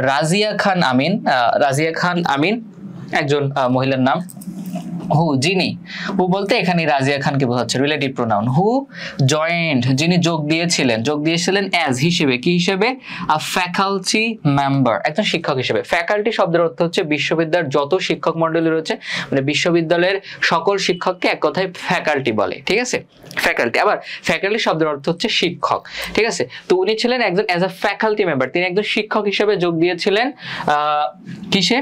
রাজিয়া খান আমিন, রাজিয়া খান আমিন একজন মহিলার নাম। হু যিনি, হু বলতে এখানে রাজিয়া খানকে বোঝাচ্ছে, রিলেটিভ প্রোনাউন। হু জয়েন্ট যিনি যোগ দিয়েছিলেন অ্যাজ হিসেবে, কি হিসেবে? আ ফ্যাকাল্টি মেম্বার, একজন শিক্ষক হিসেবে। ফ্যাকাল্টি শব্দের অর্থ হচ্ছে বিশ্ববিদ্যালয়ের যত শিক্ষক মণ্ডলী রয়েছে, মানে বিশ্ববিদ্যালয়ের সকল শিক্ষককে এক কথায় ফ্যাকাল্টি বলে, ঠিক আছে? ফ্যাকাল্টি। আবার ফ্যাকাল্টি শব্দের অর্থ হচ্ছে শিক্ষক, ঠিক আছে? তো উনি ছিলেন একজন অ্যাজ আ ফ্যাকাল্টি মেম্বার, তিনি একজন শিক্ষক হিসেবে যোগ দিয়েছিলেন কিসে?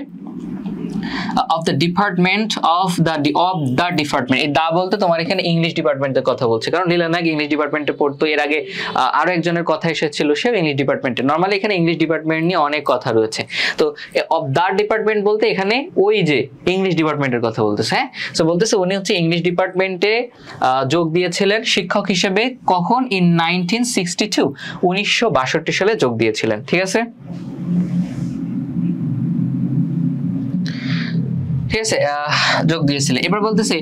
of the department of the department। এই দা বলতে তোমার এখানে ইংলিশ ডিপার্টমেন্টের কথা বলছে, কারণ লীলা নাগ ইংলিশ ডিপার্টমেন্টে পড়তো। এর আগে আরো একজনের কথা এসেছিল, সে ইংলিশ ডিপার্টমেন্টে। নরমালি এখানে ইংলিশ ডিপার্টমেন্ট নিয়ে অনেক কথা রয়েছে। তো অফ দা ডিপার্টমেন্ট বলতে এখানে ওই যে ইংলিশ ডিপার্টমেন্টের কথা বলতেছে। হ্যাঁ, তো বলতেছে উনি হচ্ছে ইংলিশ ডিপার্টমেন্টে যোগ দিয়েছিলেন শিক্ষক হিসেবে। কখন? ইন 1962, 1962 সালে যোগ দিয়েছিলেন, ঠিক আছে? ঠিক আছে, যোগ দিয়েছিলেন। এবার বলতেছে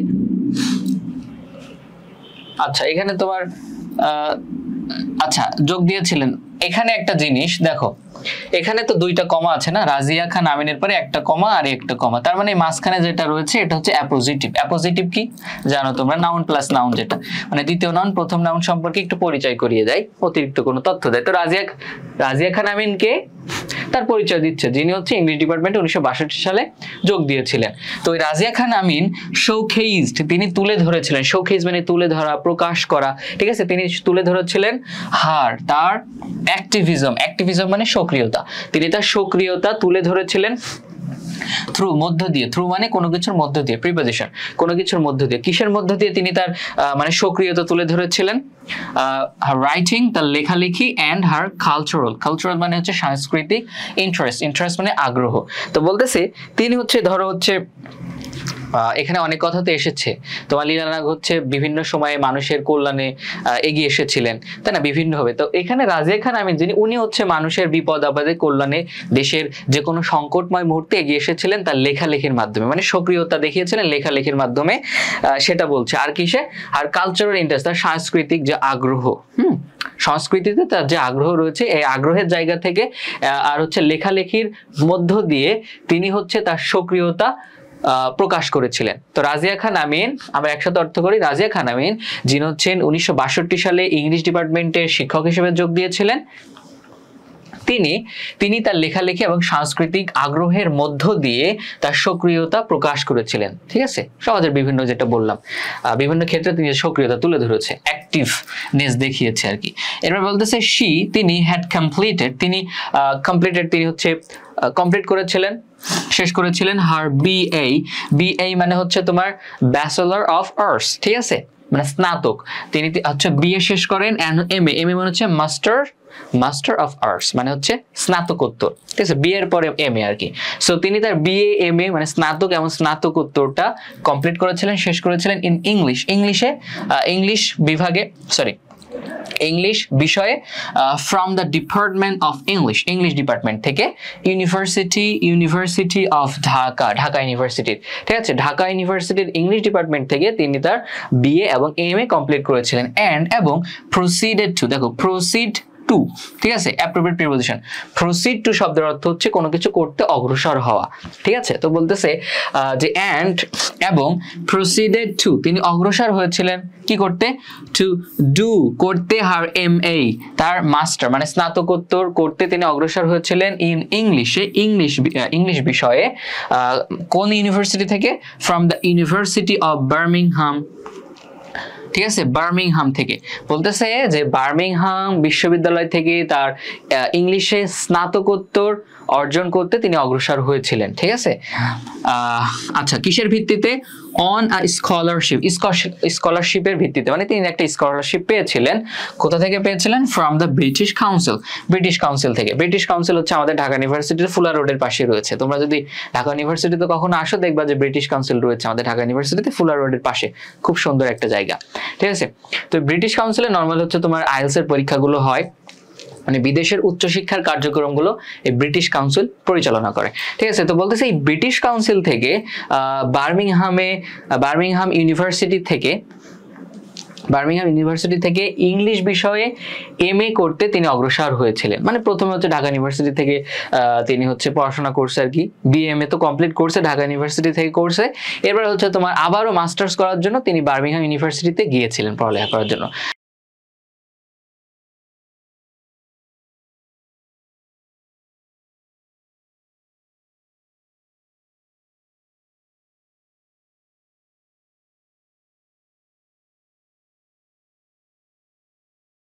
আচ্ছা এখানে তোমার আচ্ছা যোগ দিয়েছিলেন, এখানে একটা জিনিস দেখো, এখানে তো দুইটা কমা আছে না, রাজিয়া খান আমিনের পরে একটা কমা আর একটা কমা, তার মানে মাঝখানে যেটা রয়েছে এটা হচ্ছে অ্যাপোজিটিভ। অ্যাপোজিটিভ কি জানো তোমরা? নাউন প্লাস নাউন, যেটা মানে দ্বিতীয় নাউন প্রথম নাউন সম্পর্কে একটু পরিচয় করিয়ে দেয়, অতিরিক্ত কোনো তথ্য দেয়। তো রাজিয়া খান আমিনকে তার পরিচয় দিচ্ছে, যিনি হচ্ছে ইংলিশ ডিপার্টমেন্টে 1962 সালে যোগ দিয়েছিলেন। তো ওই রাজিয়া খান আমিন শোকেইজড, তিনি তুলে ধরেছিলেন, শোকেইজ মানে তুলে ধরা, প্রকাশ করা, ঠিক আছে? তিনি তুলে ধরেছিলেন তার অ্যাক্টিভিজম, অ্যাক্টিভিজম মানে সক্রিয়তা, তিনি তার সক্রিয়তা তুলে ধরেছিলেন থ্রু, মধ্য দিয়ে। থ্রু মানে কোনো কিছুর মধ্য দিয়ে, প্রিপোজিশন, কোনো কিছুর মধ্য দিয়ে। কিসের মধ্য দিয়ে তিনি তার মানে সক্রিয়তা তুলে ধরেছিলেন? রাইটিং, তার লেখালেখি, অ্যান্ড হার কালচারাল, কালচারাল মানে হচ্ছে সাংস্কৃতিক, ইন্টারেস্ট, ইন্টারেস্ট মানে আগ্রহ। তো বলতেছে তিনি হচ্ছে ধরো হচ্ছে এখানে অনেক কথাতে এসেছে, তোমার লীলা নাগ হচ্ছে বিভিন্ন সময়ে মানুষের কল্যাণে এগিয়ে এসেছিলেন, তাই না, বিভিন্নভাবে। তো এখানে রাজিয়া খান আমিন যিনি, উনি হচ্ছে মানুষের বিপদ আপদে কল্যাণে, দেশের যে কোনো সংকটময় মুহূর্তে এগিয়ে এসেছিলেন তার লেখালেখির মাধ্যমে, মানে সক্রিয়তা দেখিয়েছিলেন লেখালেখির মাধ্যমে, সেটা বলছে। আর কিসে? আর কালচারাল ইন্টারেস্ট, তার সাংস্কৃতিক যে আগ্রহ, সংস্কৃতিতে তার যে আগ্রহ রয়েছে, এই আগ্রহের জায়গা থেকে আর হচ্ছে লেখালেখির মধ্য দিয়ে তিনি হচ্ছে তার সক্রিয়তা প্রকাশ করেছিলেন। তো রাজিয়া খান আমিন, আমরা একসাথে অর্থ করি, রাজিয়া খান আমিন যিনি হচ্ছেন 1962 সালে ইংলিশ ডিপার্টমেন্টের শিক্ষক হিসেবে যোগ দিয়েছিলেন, তিনি তার লেখালেখি এবং সাংস্কৃতিক আগ্রহের মধ্য দিয়ে তার সক্রিয়তা প্রকাশ করেছিলেন, ঠিক আছে? সমাজের বিভিন্ন, যেটা বললাম, বিভিন্ন ক্ষেত্রে তিনি সক্রিয়তা তুলে ধরেছে, অ্যাক্টিভনেস দেখিয়েছে আর কি। এরপর বলতেছে তিনি হ্যাড কমপ্লিটেড, তিনি হচ্ছে কমপ্লিট করেছিলেন, শেষ করেছিলেন হার বিএ মানে হচ্ছে তোমার ব্যাচেলর অফ আর্টস, ঠিক আছে, মানে স্নাতক। তিনি হচ্ছে বিএ শেষ করেন, এমএ মানে হচ্ছে মাস্টার অফ আর্টস, মানে হচ্ছে স্নাতকোত্তর, ঠিক আছে? বিএ এর পরে এমএ আর কি। সো তিনি তার বিএ এমএ মানে স্নাতক এবং স্নাতকোত্তরটা কমপ্লিট করেছিলেন, শেষ করেছিলেন ইন ইংলিশ বিভাগে, ইংলিশ বিষয়ে, from the department of English department থেকে, ইউনিভার্সিটি অফ ঢাকা ইউনিভার্সিটির, ঠিক আছে, ঢাকা ইউনিভার্সিটির ইংলিশ ডিপার্টমেন্ট থেকে তিনি তার বিএ এবং এমএ কমপ্লিট করেছিলেন। এবং প্রসিডেড টু, দেখো প্রসিড টু, ঠিক আছে, অ্যাপ্রোপ্রিয়েট প্রিপোজিশন। প্রসিড টু শব্দের অর্থ হচ্ছে কোনো কিছু করতে অগ্রসর হওয়া, ঠিক আছে? তো বলতেছে যে এবং প্রসিডেড টু, তিনি অগ্রসর হয়েছিলেন কি করতে? টু ডু, করতে, হার এমএ, তার মাস্টার মানে স্নাতকোত্তর করতে তিনি অগ্রসর হয়েছিলেন ইন ইংলিশ বিষয়ে। কোন ইউনিভার্সিটি থেকে? From the university of Birmingham, ঠিক আছে, বার্মিংহাম থেকে। বলতেছে যে বার্মিংহাম বিশ্ববিদ্যালয় থেকে তার ইংলিশে স্নাতকোত্তর অর্জন করতে তিনি অগ্রসর হয়েছিলেন, ঠিক আছে? আচ্ছা, কিসের ভিত্তিতে? অন আ স্কলারশিপের ভিত্তিতে, মানে তিনি একটা স্কলারশিপ পেয়েছিলেন। কোথা থেকে পেয়েছিলেন? ফ্রম দ্য ব্রিটিশ কাউন্সিল থেকে। ব্রিটিশ কাউন্সিল হচ্ছে আমাদের ঢাকা ইউনিভার্সিটির ফুলার রোডের পাশে রয়েছে। তোমরা যদি ঢাকা ইউনিভার্সিটিতে কখনো আসো দেখবা যে ব্রিটিশ কাউন্সিল রয়েছে আমাদের ঢাকা ইউনিভার্সিটিতে ফুলার রোডের পাশে, খুব সুন্দর একটা জায়গা, ঠিক আছে? তো ব্রিটিশ কাউন্সিলে নর্মাল হচ্ছে তোমার আইএলটিএস এর পরীক্ষাগুলো হয়, মানে বিদেশের উচ্চশিক্ষার কার্যক্রমগুলো এই ব্রিটিশ কাউন্সিল পরিচালনা করে, ঠিক আছে? তো বলতেছে এই ব্রিটিশ কাউন্সিল থেকে বার্মিংহাম ইউনিভার্সিটি থেকে বার্মিংহাম ইউনিভার্সিটি থেকে ইংলিশ বিষয়ে এমএ করতে তিনি অগ্রসর হয়েছিলেন। মানে প্রথমে হচ্ছে ঢাকা ইউনিভার্সিটি থেকে তিনি হচ্ছে পড়াশোনা করছে আর কি, বিএমএ তো কমপ্লিট করছে ঢাকা ইউনিভার্সিটি থেকে করছে, এরপর হচ্ছে তোমার আবারও মাস্টার্স করার জন্য তিনি বার্মিংহাম ইউনিভার্সিটিতে গিয়েছিলেন পড়ালেখা করার জন্য।